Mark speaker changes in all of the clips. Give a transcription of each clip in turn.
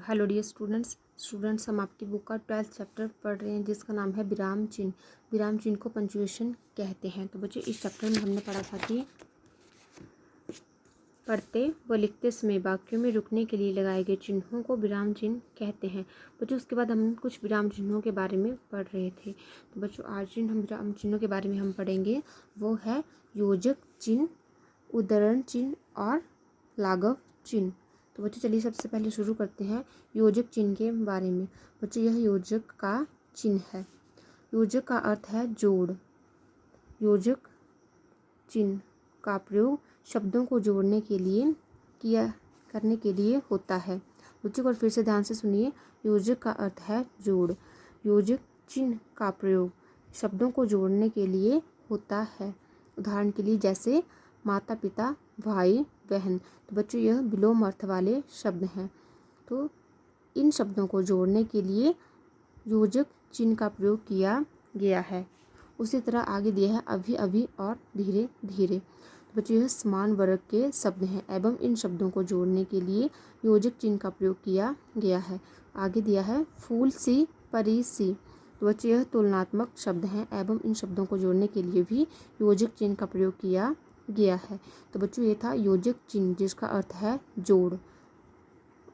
Speaker 1: Hello dear students हम आपकी book का 12th चैप्टर पढ़ रहे हैं जिसका नाम है विराम चिन्ह। विराम चिन्ह को पंक्चुएशन कहते हैं। तो बच्चों इस चैप्टर में हमने पढ़ा था कि पढ़ते व लिखते समय वाक्यों में रुकने के लिए लगाए गए चिन्हों को विराम चिन्ह कहते हैं। बच्चों उसके बाद हम कुछ विराम चिन्हों के बारे में पढ़ रहे थे। तो बच्चों आज हम विराम चिन्हों के बारे में हम पढ़ेंगे, वो है योजक चिन्ह, उद्धरण चिन्ह और लाघव चिन्ह। तो बच्चों चलिए सबसे पहले शुरू करते हैं योजक चिन्ह के बारे में। बच्चों यह योजक का चिन्ह है। योजक का अर्थ है जोड़। योजक चिन्ह का प्रयोग शब्दों को जोड़ने के लिए करने के लिए होता है। बच्चों को फिर से ध्यान से सुनिए, योजक का अर्थ है जोड़। योजक चिन्ह का प्रयोग शब्दों को जोड़ने के लिए होता है। उदाहरण के लिए जैसे माता पिता, भाई बहन। तो बच्चों यह विलोम अर्थ वाले शब्द हैं। तो इन शब्दों को जोड़ने के लिए योजक चिन्ह का प्रयोग किया गया है। उसी तरह आगे दिया है अभी अभी और धीरे धीरे। तो बच्चों यह समान वर्ग के शब्द हैं एवं इन शब्दों को जोड़ने के लिए योजक चिन्ह का प्रयोग किया गया है। आगे दिया है फूल सी परी सी। तो बच्चों यह तुलनात्मक शब्द हैं एवं इन शब्दों को जोड़ने के लिए भी योजक चिन्ह का प्रयोग किया गया है। तो बच्चों ये था योजक चिन्ह जिसका अर्थ है जोड़।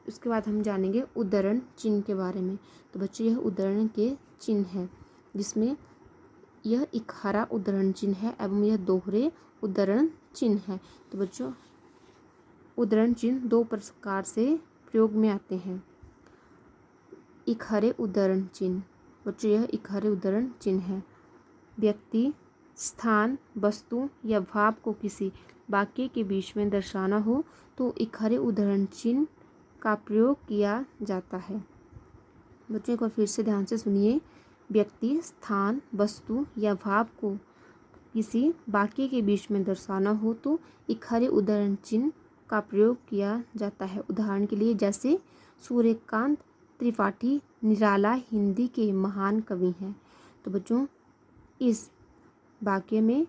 Speaker 1: उसके बाद हम जानेंगे उद्धरण चिन्ह के बारे में। तो बच्चों यह उद्धरण के चिन्ह है जिसमें यह इकहरा उद्धरण चिन्ह है एवं यह दोहरे उद्धरण चिन्ह है। तो बच्चों उद्धरण चिन्ह दो प्रकार से प्रयोग में आते हैं। इकहरे उद्धरण चिन्ह। बच्चों यह इकहरे उद्धरण चिन्ह है। व्यक्ति, स्थान, वस्तु या भाव को किसी वाक्य के बीच में दर्शाना हो तो इकहरे उद्धरण चिन्ह का प्रयोग किया जाता है। बच्चों को फिर से ध्यान से सुनिए, व्यक्ति, स्थान, वस्तु या भाव को किसी वाक्य के बीच में दर्शाना हो तो इकहरे उद्धरण चिन्ह का प्रयोग किया जाता है। उदाहरण के लिए जैसे सूर्यकांत त्रिपाठी निराला हिंदी के महान कवि हैं। तो बच्चों इस वाक्य में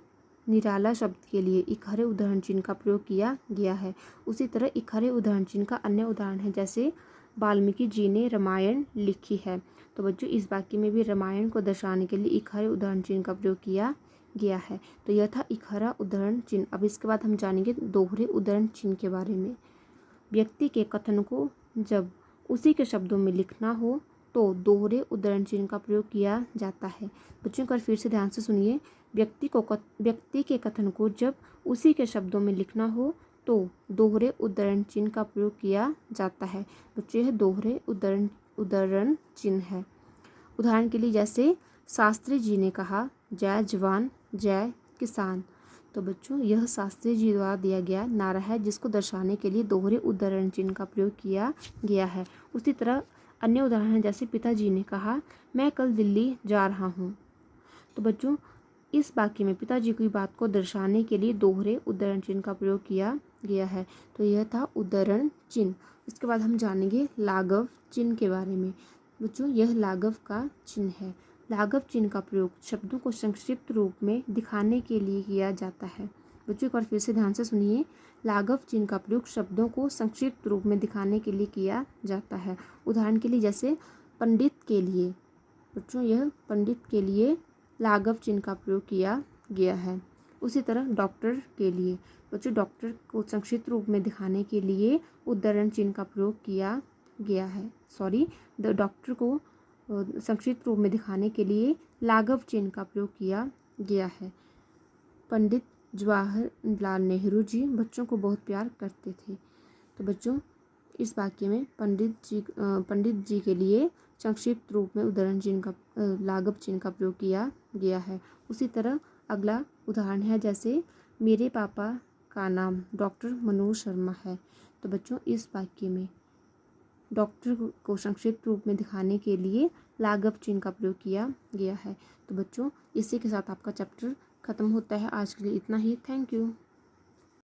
Speaker 1: निराला शब्द के लिए इकहरे उद्धरण चिन्ह का प्रयोग किया गया है। उसी तरह इकहरे उद्धरण चिन्ह का अन्य उदाहरण है जैसे वाल्मीकि जी ने रामायण लिखी है। तो बच्चों इस वाक्य में भी रामायण को दर्शाने के लिए इकहरे उद्धरण चिन्ह का प्रयोग किया गया है। तो यह था इकहरा उद्धरण चिन्ह। अब इसके बाद हम जानेंगे दोहरे उद्धरण चिन्ह के बारे में। व्यक्ति के कथन को जब उसी के शब्दों में लिखना हो तो दोहरे उद्धरण चिन्ह का प्रयोग किया जाता है। बच्चों का फिर से ध्यान से सुनिए, व्यक्ति के कथन को जब उसी के शब्दों में लिखना हो तो दोहरे उद्धरण चिन्ह का प्रयोग किया जाता है। बच्चों यह दोहरे उद्धरण चिन्ह है। उदाहरण के लिए जैसे शास्त्री जी ने कहा जय जवान जय किसान। तो बच्चों यह शास्त्री जी द्वारा दिया गया नारा है जिसको दर्शाने के लिए दोहरे उद्धरण चिन्ह का प्रयोग किया गया है। उसी तरह अन्य उदाहरण है जैसे पिताजी ने कहा मैं कल दिल्ली जा रहा हूँ। तो बच्चों इस वाक्य में पिताजी की बात को दर्शाने के लिए दोहरे उद्धरण चिन्ह का प्रयोग किया गया है। तो यह था उद्धरण चिन्ह। इसके बाद हम जानेंगे लाघव चिन्ह के बारे में। बच्चों यह लाघव का चिन्ह है। लाघव चिन्ह का प्रयोग शब्दों को संक्षिप्त रूप में दिखाने के लिए किया जाता है। बच्चों एक बार फिर से ध्यान से सुनिए, लाघव चिन्ह का प्रयोग शब्दों को संक्षिप्त रूप में दिखाने के लिए किया जाता है। उदाहरण के लिए जैसे पंडित के लिए। बच्चों यह पंडित के लिए लाघव चिन्ह का प्रयोग किया गया है। उसी तरह डॉक्टर के लिए। बच्चों डॉक्टर को संक्षिप्त रूप में दिखाने के लिए उद्धरण चिन्ह का प्रयोग किया गया है। डॉक्टर को संक्षिप्त रूप में दिखाने के लिए लाघव चिन्ह का प्रयोग किया गया है। पंडित जवाहरलाल नेहरू जी बच्चों को बहुत प्यार करते थे। तो बच्चों इस वाक्य में पंडित जी के लिए संक्षिप्त रूप में उद्धरण चिन्ह का लाघव चिन्ह का प्रयोग किया गया है। उसी तरह अगला उदाहरण है जैसे मेरे पापा का नाम डॉक्टर मनोज शर्मा है। तो बच्चों इस वाक्य में डॉक्टर को संक्षिप्त रूप में दिखाने के लिए लाघव चिन्ह का प्रयोग किया गया है। तो बच्चों इसी के साथ आपका चैप्टर खत्म होता है। आज के लिए इतना ही। Thank you.